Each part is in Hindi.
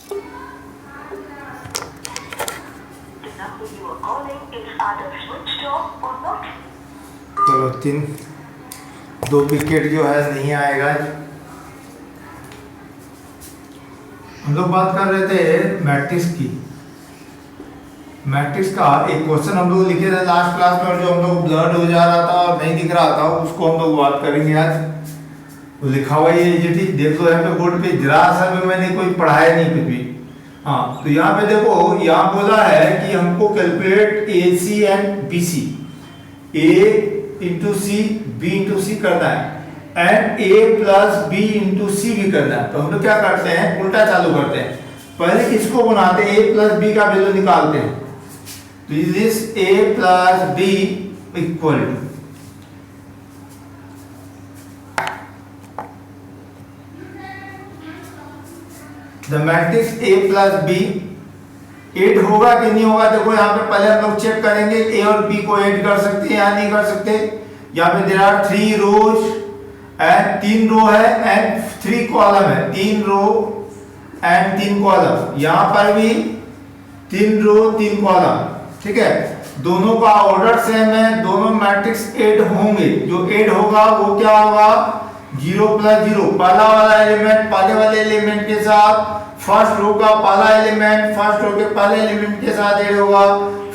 चलो 2 विकेट जो है नहीं आएगा। हम लोग बात कर रहे थे मैट्रिक्स की। मैट्रिक्स का एक क्वेश्चन हम लोग लिखे थे लास्ट क्लास में, जो हम लोग ब्लड हो जा रहा था और नहीं दिख रहा था, उसको हम लोग बात करेंगे आज। तो लिखा हुआ ये ठीक देख लो यहाँ पे बोर्ड पे, जरा सा भी मैंने कोई पढ़ाया नहीं कुछ भी। हाँ, तो यहाँ पे देखो, यहाँ बोला है कि हमको calculate A C and B C, A into C B into C करना है, and A plus B into C भी करना है। तो हम लोग क्या करते हैं, उल्टा चालू करते हैं, पहले इसको बनाते हैं, ए प्लस बी का वैल्यू निकालते हैं। तो this A plus B equal to the matrix A plus B. Add होगा कि नहीं होगा, देखो यहाँ पे पहले हम लोग चेक करेंगे ए और बी को ऐड कर सकते हैं या नहीं कर सकते। यहाँ पे देयर आर 3 रोज एंड 3 रो है एंड 3 कॉलम है, 3 रो एंड 3 कॉलम। यहाँ पर भी 3 रो 3 कॉलम, ठीक है। दोनों का ऑर्डर सेम है, दोनों मैट्रिक्स ऐड होंगे। जो ऐड होगा वो क्या होगा, 0 प्लस 0, पहला वाला एलिमेंट पहले वाले एलिमेंट के साथ, फर्स्ट रो का पहला एलिमेंट फर्स्ट रो के पहले एलिमेंट के साथ ऐड होगा,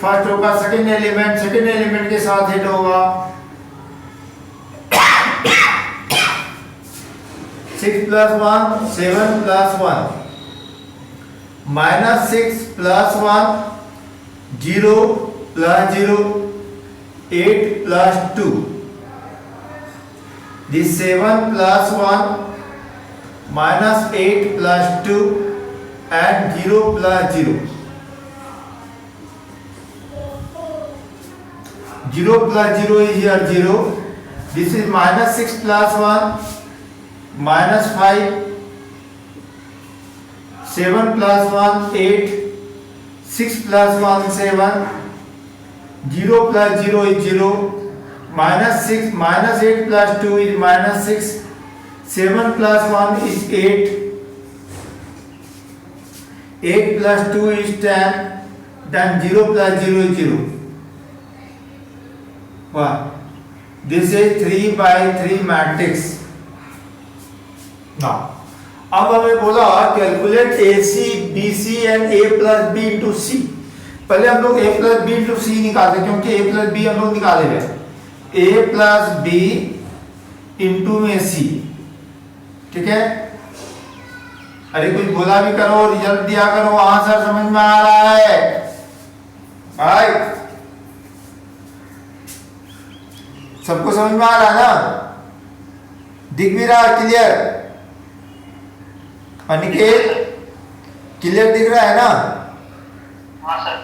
फर्स्ट रो का सेकंड एलिमेंट सेकंड एलिमेंट के साथ ऐड होगा। 6 plus 1 7 plus 1 -6 plus 1 0 plus 0 8 plus 2, this 7 plus 1 minus 8 plus 2 and 0 plus 0. 0 plus 0 is here 0. This is -6 plus 1 -5, 7 plus 1 8, 6 plus 1 7, 0 plus 0 is 0, -6 -8 plus 2 is -6, 7 plus 1 is 8, 8 plus 2 is 10, then 0 plus 0 is 0. Wow. This is 3 by 3 matrix. Now, अब हमें बोला calculate A C B C and A plus B into C. पहले हम लोग A plus B into C निकालते, क्योंकि ए प्लस बी हम लोग निकाले हुए, ए प्लस बी इंटू में सी, ठीक है। अरे कुछ बोला भी करो, रिजल्ट दिया करो, आंसर समझ में आ रहा है भाई, सबको समझ में आ रहा है ना, दिख भी रहा है क्लियर। अनिकेत क्लियर दिख रहा है ना? हाँ सर।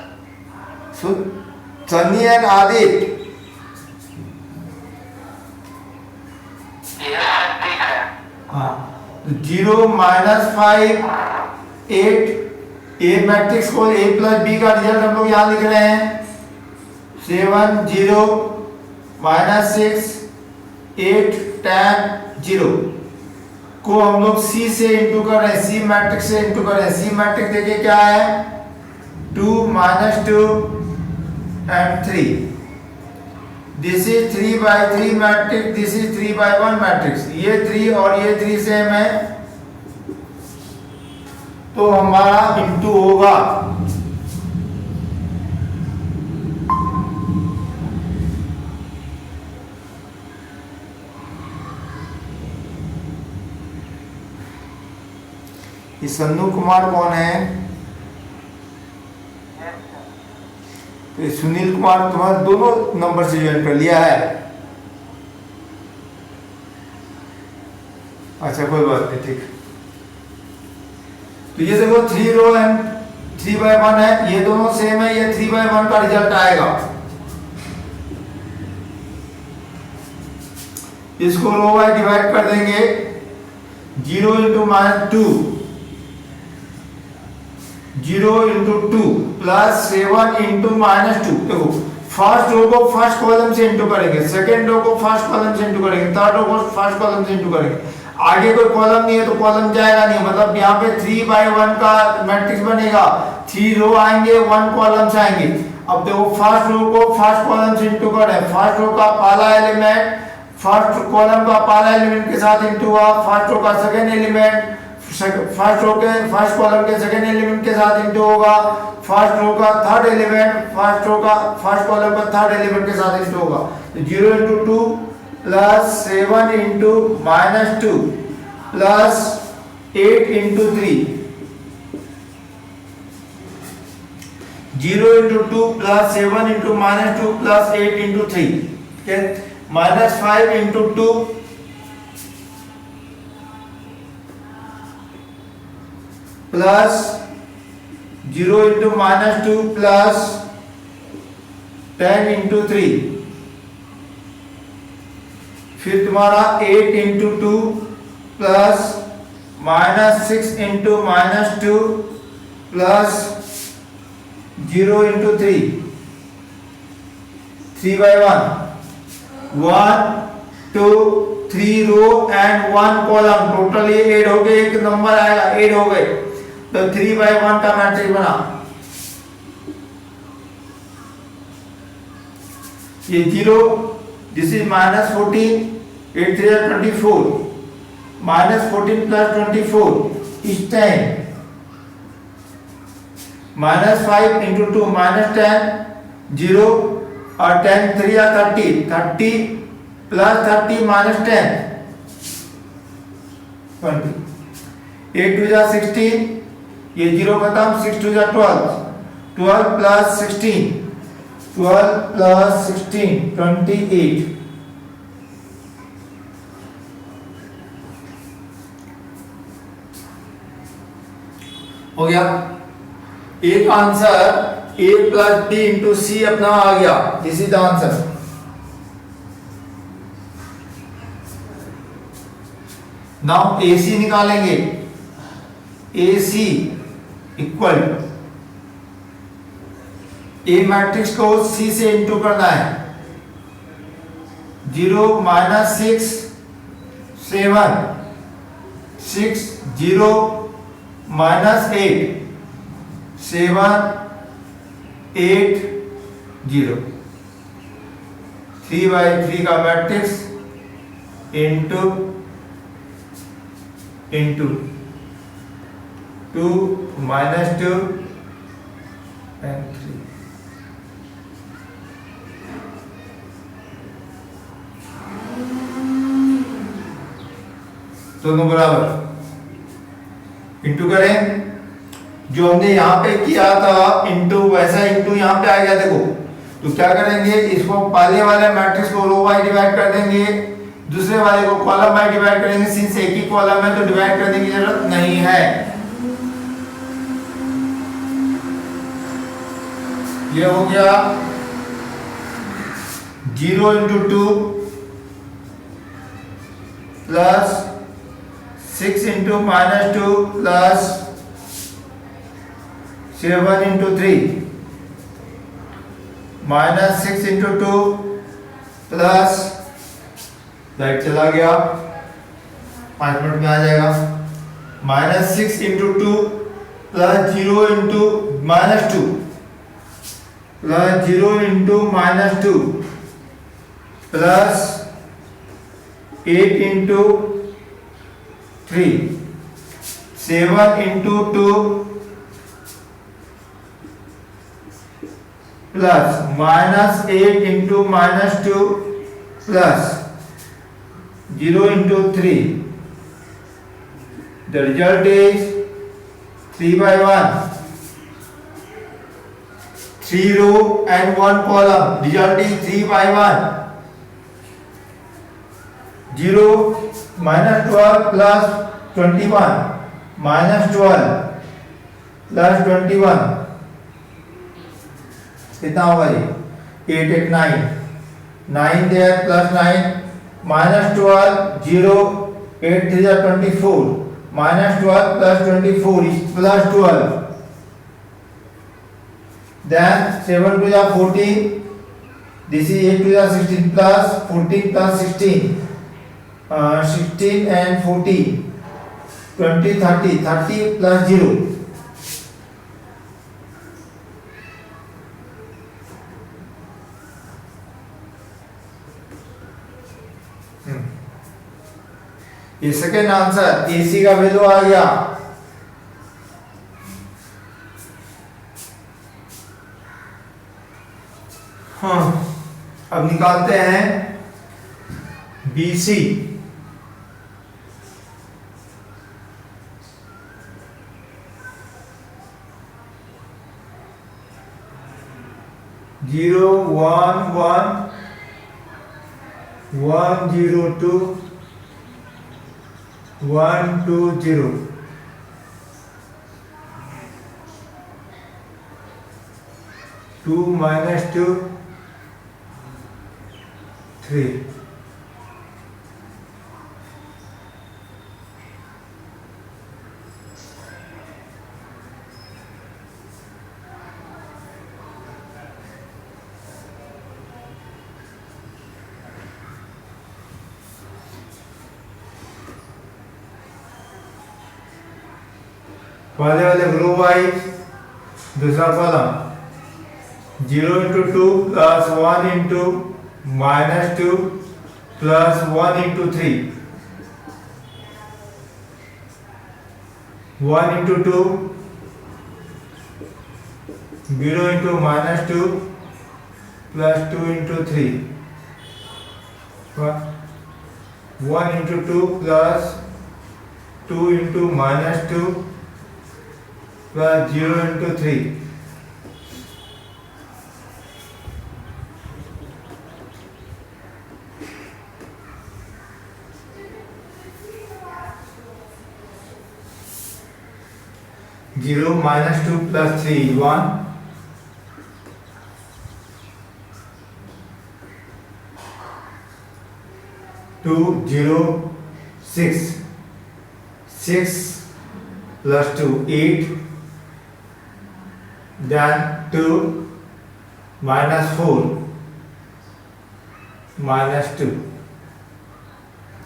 सन्नी एंड आदित्य हाँ, 0 -5 8, ए मैट्रिक्स को ए प्लस बी का रिजल्ट हम लोग यहाँ लिख रहे हैं, 7 0 -6 8 10 0 को हम लोग सी से इंटू कर रहे हैं, सी मैट्रिक्स से इंटू कर रहे हैं। सी मैट्रिक्स देखिए क्या है, 2 -2 and 3. This is 3 by 3 matrix, this is 3 by 1 matrix. ये 3 और ये 3 सेम है, तो हमारा इंटू होगा ये सन्नू कुमार कौन है? तो सुनील कुमार तुम्हारे दोनों नंबर से ज्वाइन कर लिया है। अच्छा कोई बात नहीं, ठीक। तो ये देखो 3 रो एंड 3 by 1 है, ये दोनों सेम है, ये 3 by 1 का रिजल्ट आएगा। इसको रो बाय डिवाइड कर देंगे, 0 × -2 0 × 2 प्लस 7 × -2। देखो फर्स्ट रो को फर्स्ट कॉलम से इंटू करेंगे, सेकंड रो को फर्स्ट कॉलम से इंटू करेंगे, थर्ड रो को फर्स्ट कॉलम से इंटू करेंगे। आगे कोई कॉलम नहीं है तो कॉलम जाएगा नहीं, मतलब यहाँ पे 3/1 का मैट्रिक्स बनेगा, 3 रो आएंगे 1 कॉलम्स आएंगे। अब देखो फर्स्ट रो को फर्स्ट कॉलम से इंटू करें, फर्स्ट रो का पहला एलिमेंट फर्स्ट कॉलम का पहला एलिमेंट के साथ इंटू हुआ, फर्स्ट रो का सेकंड एलिमेंट फर्स्ट रो के फर्स्ट कॉलम के सेकंड एलिमेंट के साथ इंटू होगा, फर्स्ट रो का थर्ड एलिमेंट फर्स्ट रो का फर्स्ट कॉलम का थर्ड एलिमेंट के साथ इंटू होगा। तो 0 into 2 plus 7 into -2 plus 8 into 3, 0 into 2 plus 7 into -2 plus 8 into 3, okay, -5 into 2 plus 0 into -2 plus 10 into 3, फिर तुम्हारा 8 into 2 plus -6 into -2 plus 0 into 3, 3/1, 1 2 3 row and 1 column, total ये 8 हो गए, एक नंबर आएगा 8 हो गए, तो 3/1 का मैट्रिक्स बना। ये 0, this is -14, 8 3 are 24, -14 plus 24 is 10, -5 into 2 -10, 0 और 10 3 are 30, 30 plus 30 -10 20, 8 2 are 16, ये 0 खत्म, 6 2 are 12, 12 plus 16, 12 plus 16 28, हो गया। एक answer a plus b into c अपना आ गया, this is the answer. Now AC निकालेंगे, AC इक्वल A मैट्रिक्स को C से इंटू करना है, 0 -6 7 6 0 -8 7 8 0, 3/3 का मैट्रिक्स इंटू 2 -2 and 3, दोनों बराबर इंटू करें, जो हमने यहाँ पे किया था इंटू वैसा इंटू यहाँ पे आ गया। देखो तो क्या करेंगे, इसको पहले वाले मैट्रिक्स को रो बाय डिवाइड कर देंगे, दूसरे वाले को कॉलम बाय डिवाइड करेंगे, सिंस एक ही कॉलम है तो डिवाइड करने की जरूरत नहीं है। ये हो गया 0 into 2 plus 6 into -2 plus 7 into 3 -6 into 2 plus, right चला गया 5 मिनट में आ जाएगा, -6 into 2 plus 0 into -2 plus 0 into -2 plus 8 into 3 7 into 2 plus -8 into -2 plus 0 into 3. The result is 3/1. 3 row and 1 column. Result is 3/1. 0 -12 plus 21 -12 plus 21 कितना होगा ये 8 8 9 9 there plus 9 -12 0 8 3 are 24 -12 plus 24 is plus 12, then 7 2 are 14, this is 8 2 are 16 plus 14 plus 16 16 and 14, 20, 30, 30 plus 0. ये सेकेंड आंसर AC का वैल्यू आ गया। हाँ, अब निकालते हैं BC। जीरो 1 1 1 0 2 1 2 0। To minus 2 3। पहले वाले ग्रुप वाइज दूसरा column 0 into 2 plus 1 into minus 2 plus 1 into 3, 1 into 2 0 into minus 2 plus 2 into 3, 1 into 2 plus 2 into minus 2 plus 0 into 3। Zero minus 2 plus 3 1, 2 0 6 6 plus 2 8, then 2 minus 4 minus 2।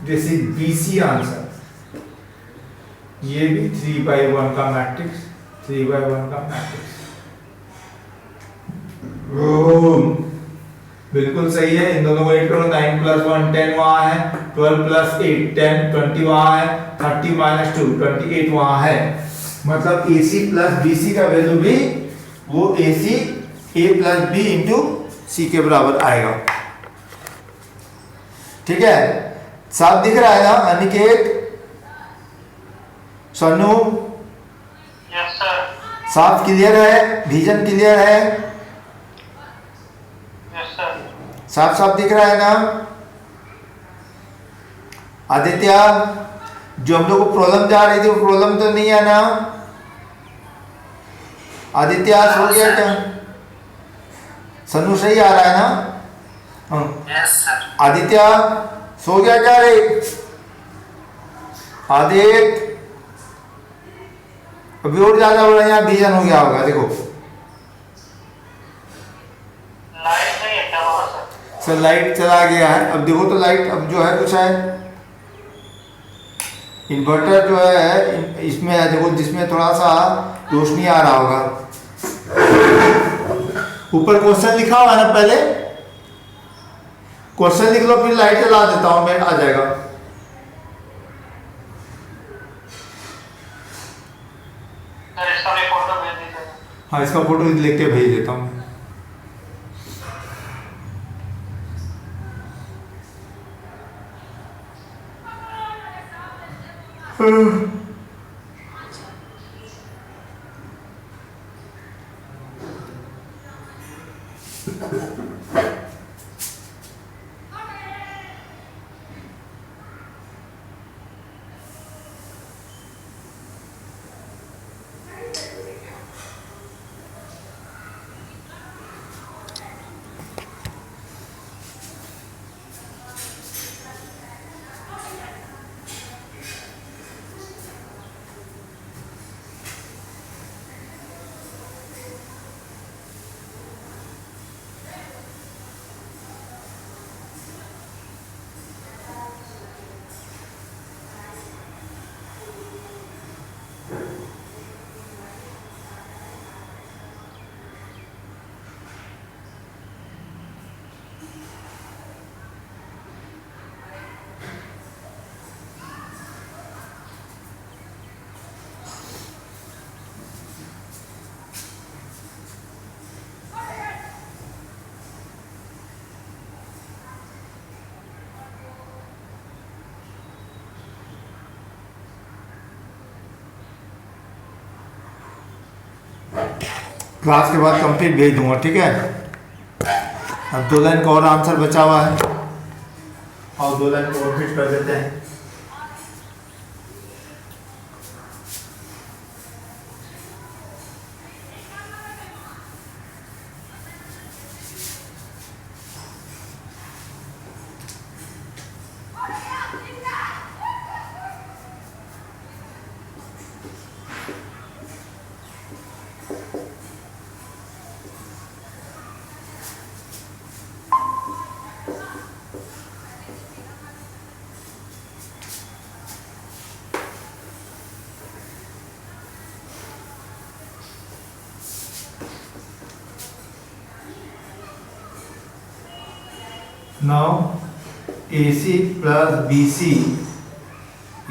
This is BC answer. ये भी 3/1 का मैट्रिक्स, 3/1 का मैट्रिक्स। बिल्कुल सही है। इन दोनों को ऐड करो, 9 plus 1 10 वहां है, 12 plus 8 10 20 वहां है, 30 minus 2 28 वहां है। मतलब AC प्लस BC का वैल्यू भी वो AC A plus B into C के बराबर आएगा। ठीक है, साफ दिख रहा है ना अनिकेत, सोनू? Yes sir. साफ क्लियर है, विजन क्लियर है, यस सर। साफ साफ दिख रहा है ना? आदित्य, जो हम लोग को प्रॉब्लम जा रही थी वो प्रॉब्लम तो नहीं है ना? आदित्य सो गया क्या? सनु सही आ रहा है ना? Yes sir. आदित्य सो गया क्या रे? आदित्य अभी और ज्यादा हो रहा है, यहाँ विजन हो गया होगा। देखो लाइट नहीं है क्या वहाँ सर? सर लाइट चला गया है। अब देखो तो लाइट अब जो है कुछ है, इन्वर्टर जो है इसमें है, देखो जिसमें थोड़ा सा रोशनी आ रहा होगा। ऊपर क्वेश्चन लिखा हुआ है ना, पहले क्वेश्चन लिख लो, फिर लाइट जला देता हूं मैं, आ जाएगा। सर इसका भी फोटो भेज दीजिए। हाँ, इसका फोटो लिख के भेज देता हूँ। क्लास के बाद कंप्लीट भेज दूंगा, ठीक है। अब 2 लाइन का और आंसर बचा हुआ है, और 2 लाइन को और फिट कर देते हैं। Now AC plus BC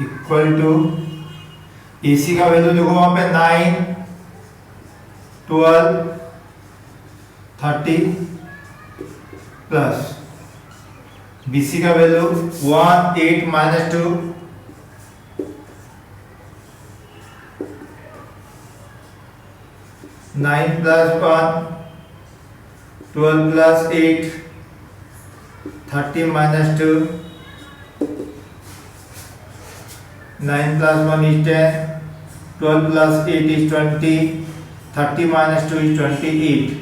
equal to, AC का वैल्यू देखो वहां पे 9, 12, 30 प्लस BC का value 1, 8 minus 2, 9 plus 1, 12 plus 8, 30 minus 2, 9 plus 1 is 10, 12 plus 8 is 20, 30 minus 2 is 28.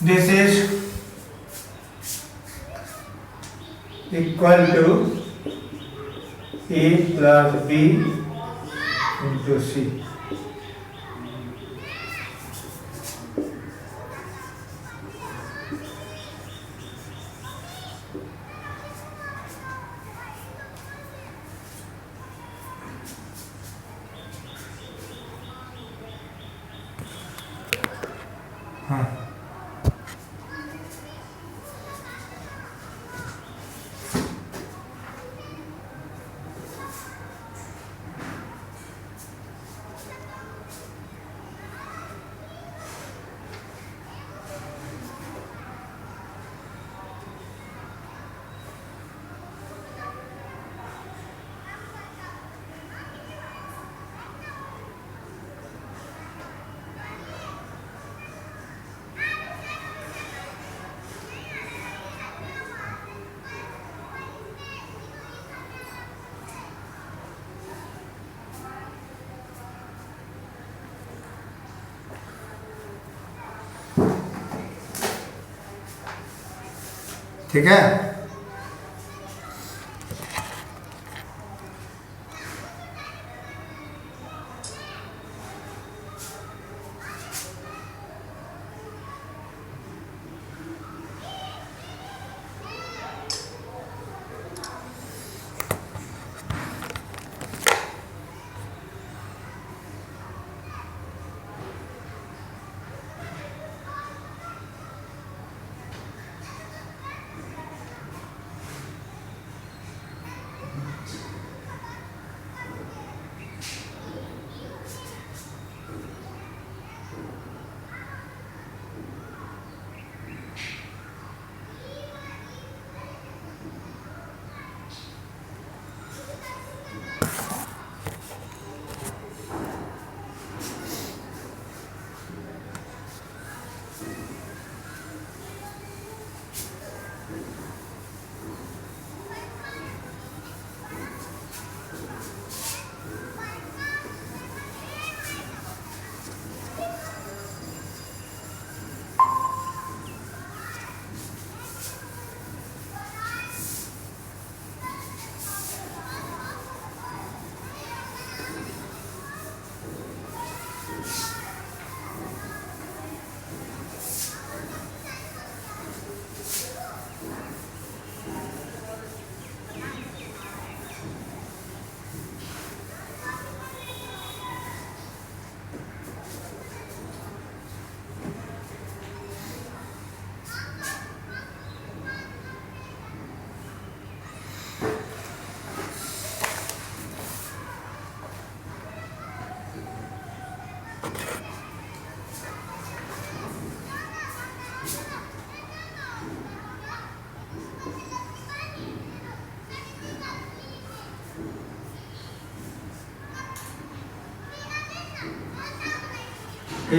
This is equal to A plus B into C. हाँ, ठीक है।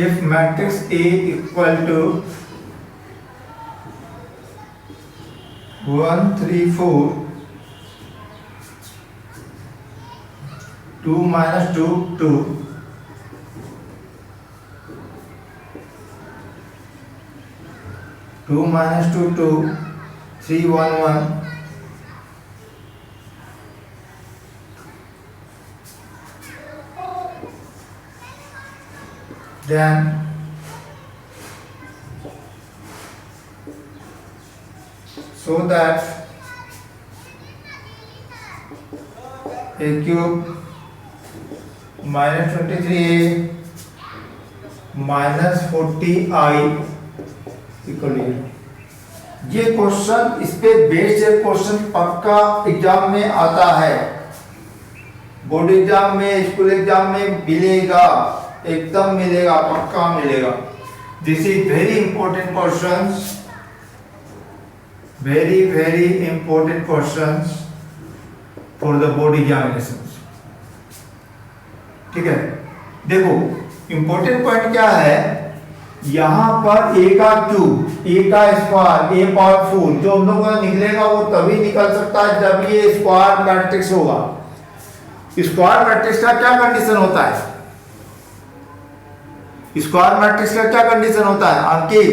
if matrix A equal to 1 3 4 2 minus 2 2 2 minus 2 2 3 1 1 then so that a cube minus 23a minus 40i equal ये क्वेश्चन, इस पे बेस्ड एक क्वेश्चन पक्का एग्जाम में आता है, बोर्ड एग्जाम में, स्कूल एग्जाम में मिलेगा, एकदम मिलेगा, पक्का मिलेगा। This is very important questions, very very important questions for the board examinations. ठीक है, देखो इंपॉर्टेंट पॉइंट क्या है, यहां पर ए का क्यूब, ए का स्क्वायर, ए पावर 4 जो हम लोगों का निकलेगा वो तभी निकल सकता है जब ये स्क्वायर मैट्रिक्स होगा। स्क्वायर मैट्रिक्स का क्या कंडीशन होता है, स्क्वायर मैट्रिक्स का क्या कंडीशन होता है अंकित,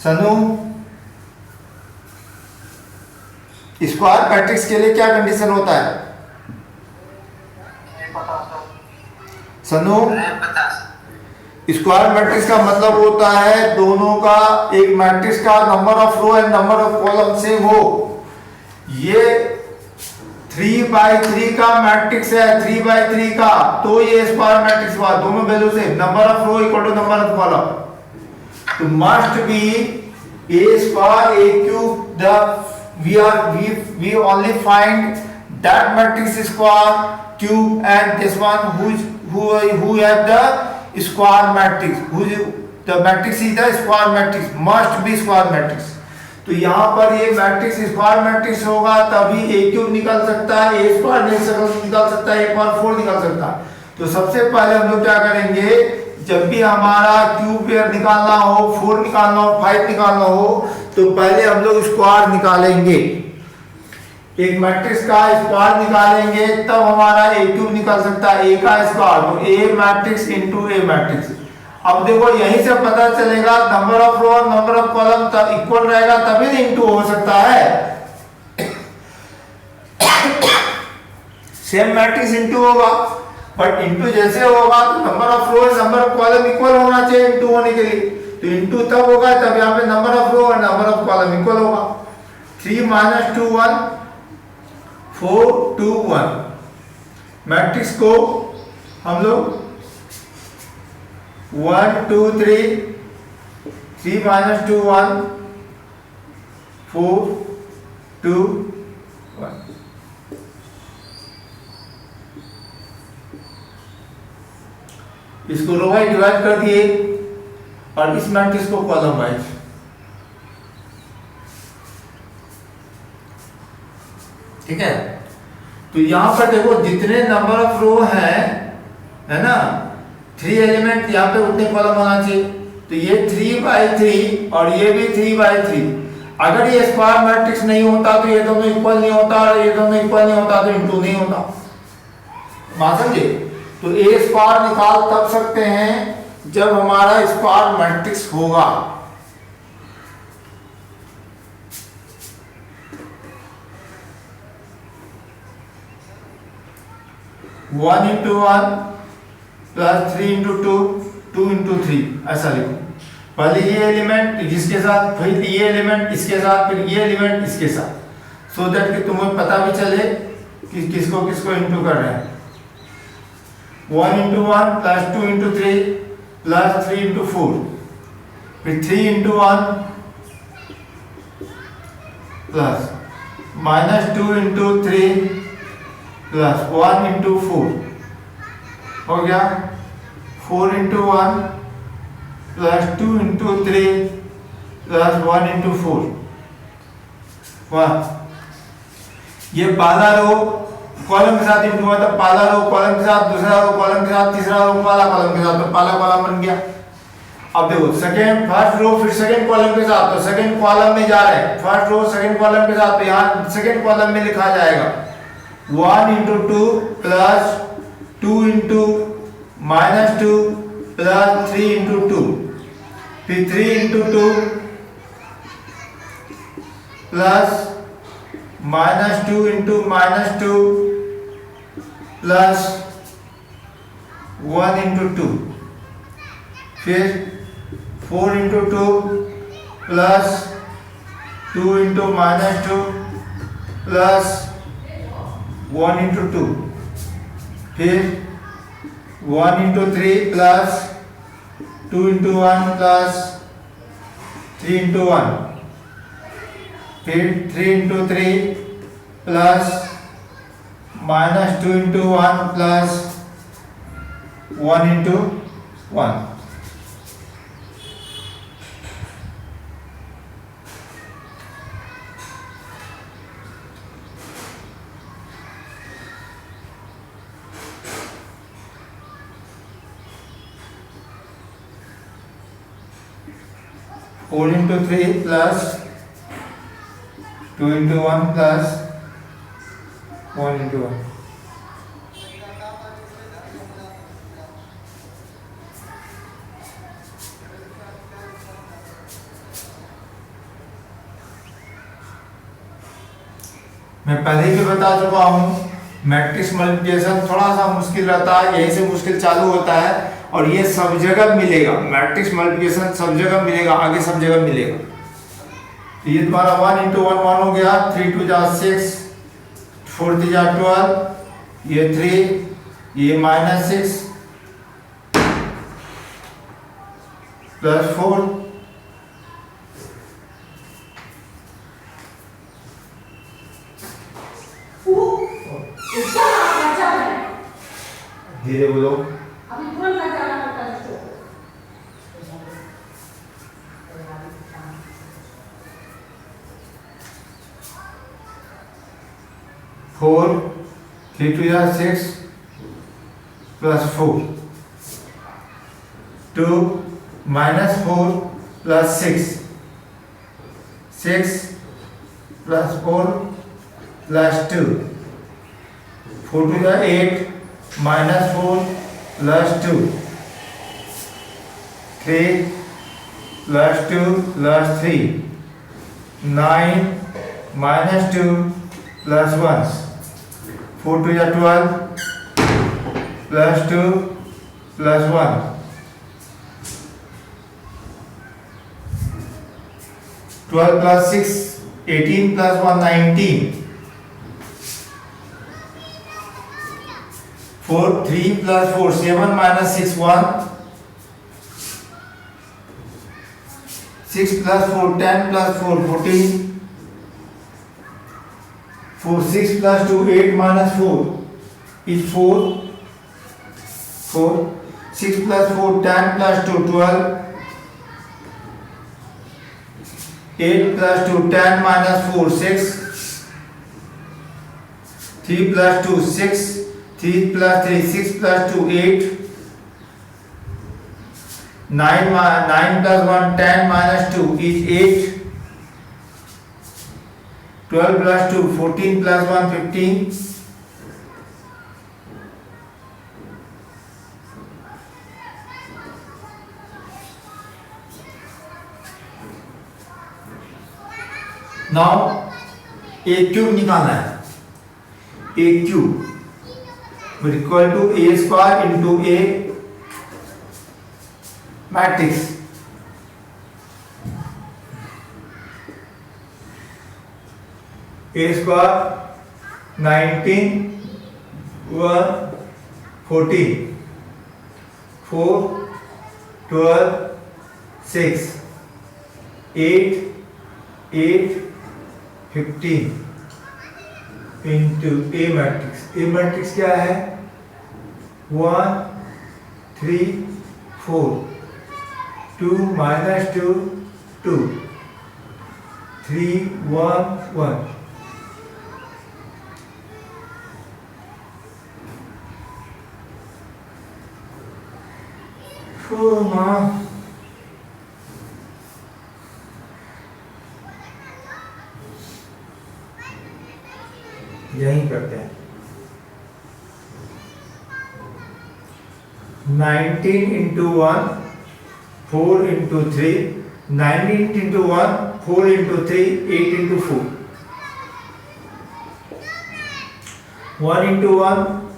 सनु, स्क्वायर मैट्रिक्स के लिए क्या कंडीशन होता है सनु? स्क्वायर मैट्रिक्स का मतलब होता है दोनों का, एक मैट्रिक्स का number of row and number of column same हो। ये 3/3 का मैट्रिक्स है, 3/3 का, तो ये स्क्वायर मैट्रिक्स हुआ, दोनों वैल्यू से number of row equal to number of column, तो must be a square a cube, the we only find that matrix square cube and this one who have the square matrix, the matrix is the square matrix, must be square matrix। तो यहाँ पर ये मैट्रिक्स स्क्वायर मैट्रिक्स होगा तभी ए क्यूब निकल सकता है, ए स्क्वायर निकल सकता है, ए पावर 4 निकल सकता है। तो सबसे पहले हम लोग क्या करेंगे, जब भी हमारा क्यूब पेयर निकालना हो, 4 निकालना हो, 5 निकालना हो, तो पहले हम लोग स्क्वायर निकालेंगे, एक मैट्रिक्स का स्क्वायर निकालेंगे तब हमारा ए क्यूब निकल सकता है, ए का स्क्वायर, तो ए मैट्रिक्स इंटू ए मैट्रिक्स। अब देखो यहीं से पता चलेगा नंबर ऑफ रो और नंबर ऑफ कॉलम इक्वल रहेगा तभी इंटू हो सकता है। सेम मैट्रिक्स इंटू होगा, बट इंटू जैसे होगा तो number of row number of column equal होना चाहिए इंटू होने के लिए, तो इंटू तब होगा तब यहाँ पे नंबर ऑफ रो और नंबर ऑफ कॉलम इक्वल होगा। 3 - 2 1 4 2 1 मैट्रिक्स को हम लोग 1 2 3 3 - 2 1 4 2 1 इसको रो वाइज डिवाइड कर दिए और इस मैट्रिक्स को कॉलम वाइज। ठीक है, तो यहां पर देखो जितने नंबर ऑफ रो है ना, 3 एलिमेंट यहाँ पे उतने कॉलम होना चाहिए, तो ये 3/3 और ये भी 3/3। अगर ये स्क्वायर मैट्रिक्स नहीं होता तो ये दोनों इक्वल नहीं होता, और ये दोनों इक्वल नहीं होता तो इंटू नहीं होता, बात समझे? तो ए स्क्वायर निकाल तब सकते हैं जब हमारा स्क्वायर मैट्रिक्स होगा। One into 1 plus 3 into 2 2 into 3 ऐसा लिखो। पहले ये एलिमेंट जिसके साथ, फिर ये एलिमेंट इसके साथ, फिर ये एलिमेंट इसके साथ, सो दैट कि तुम्हें पता भी चले कि किसको किसको इंटू कर रहे हैं। 1 into 1 plus 2 into 3 plus 3 into 4, फिर 3 into 1 plus -2 into 3 plus 1 into 4 हो गया, 4 into 1 plus 2 into 3 plus 1 into 4 1। ये पहला रो कॉलम के साथ इंटू मतलब पहला रो कॉलम के साथ, दूसरा रो कॉलम के साथ, तीसरा रो पहला कॉलम के साथ, तो पहला कॉलम बन गया। अब देखो सेकंड फर्स्ट रो फिर सेकंड कॉलम के साथ, तो सेकंड कॉलम में जा रहे हैं, फर्स्ट रो सेकंड कॉलम के साथ, तो यहाँ सेकंड कॉलम में लिखा जाएगा 1 into 2 plus 2 into minus 2 plus 3 into 2, फिर 3 into 2 plus minus 2 into minus 2 plus 1 into 2, फिर 4 into 2 plus 2 into minus 2 plus 1 into 2, फिर 1 into 3 plus 2 into 1 plus 3 into 1, फिर 3 into 3 plus minus 2 into 1 plus 1 into 1. Four into 3 plus 2 into 1 plus 1 into 1. मैं पहले भी बता चुका हूँ मैट्रिक्स मल्टीप्लिकेशन थोड़ा सा मुश्किल रहता है, यहीं से मुश्किल चालू होता है और ये सब जगह मिलेगा। मैट्रिक्स मल्टीप्लिकेशन सब जगह मिलेगा, आगे सब जगह मिलेगा। तो ये तुम्हारा 1 into 1 1 हो गया, 3 2 जा 6, 4 3 जा 12, ये 3, ये -6 प्लस 4, धीरे बोलो। अभी तुरंत लग जाना पड़ता है इसको। 4 3 2 जा 6 प्लस 4, 2 -4 प्लस 6, 6 प्लस 4 प्लस 2, 4 2 जा 8 -4 plus 2, 3 plus 2 plus 3, 9 minus 2 plus 1, 4 2 is 12 plus 2 plus 1, 12 plus 6 18 plus 1 19, 4 3 plus 4 7 minus 6 1, 6 plus 4 10 plus 4 14, 4 6 plus 2 8 minus 4 is 4, 4 6 plus 4 10 plus 2 12, 8 plus 2 10 minus 4 6, 3 plus 2 6, 3 plus 3 6 plus 2 8, 9 plus 1 10 minus 2 is 8, 12 plus 2 14 plus 1 15, now a cube निकालना है। a cube equal to a square into a matrix, a square 19 1 14 4 12 6 8 8 15 into A matrix. A matrix क्या है? 1 3 4, 2 minus 2 2, 3 1 1, ओ माँ, यही करते हैं। 19 into 1, 4 into 3, 19 into 1, 4 into 3, 8 into 4. 1 into 1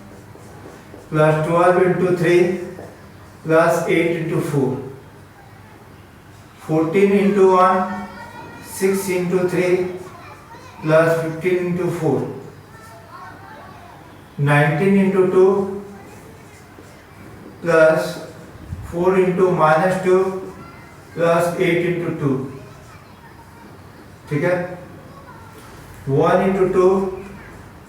plus 12 into 3 plus 8 into 4. 14 into 1, 6 into 3 plus 15 into 4. 19 into 2 plus 4 into minus 2 plus 8 into 2. ठीक है? 1 into 2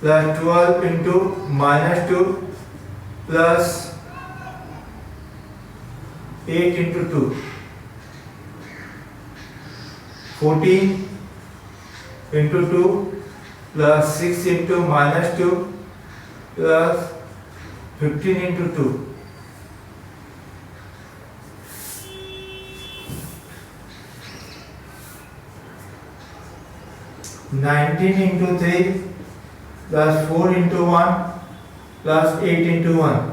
plus 12 into minus 2 plus 8 into 2. 14 into 2 plus 6 into minus 2 plus 15 into 2. 19 into 3 plus 4 into 1 plus 8 into 1.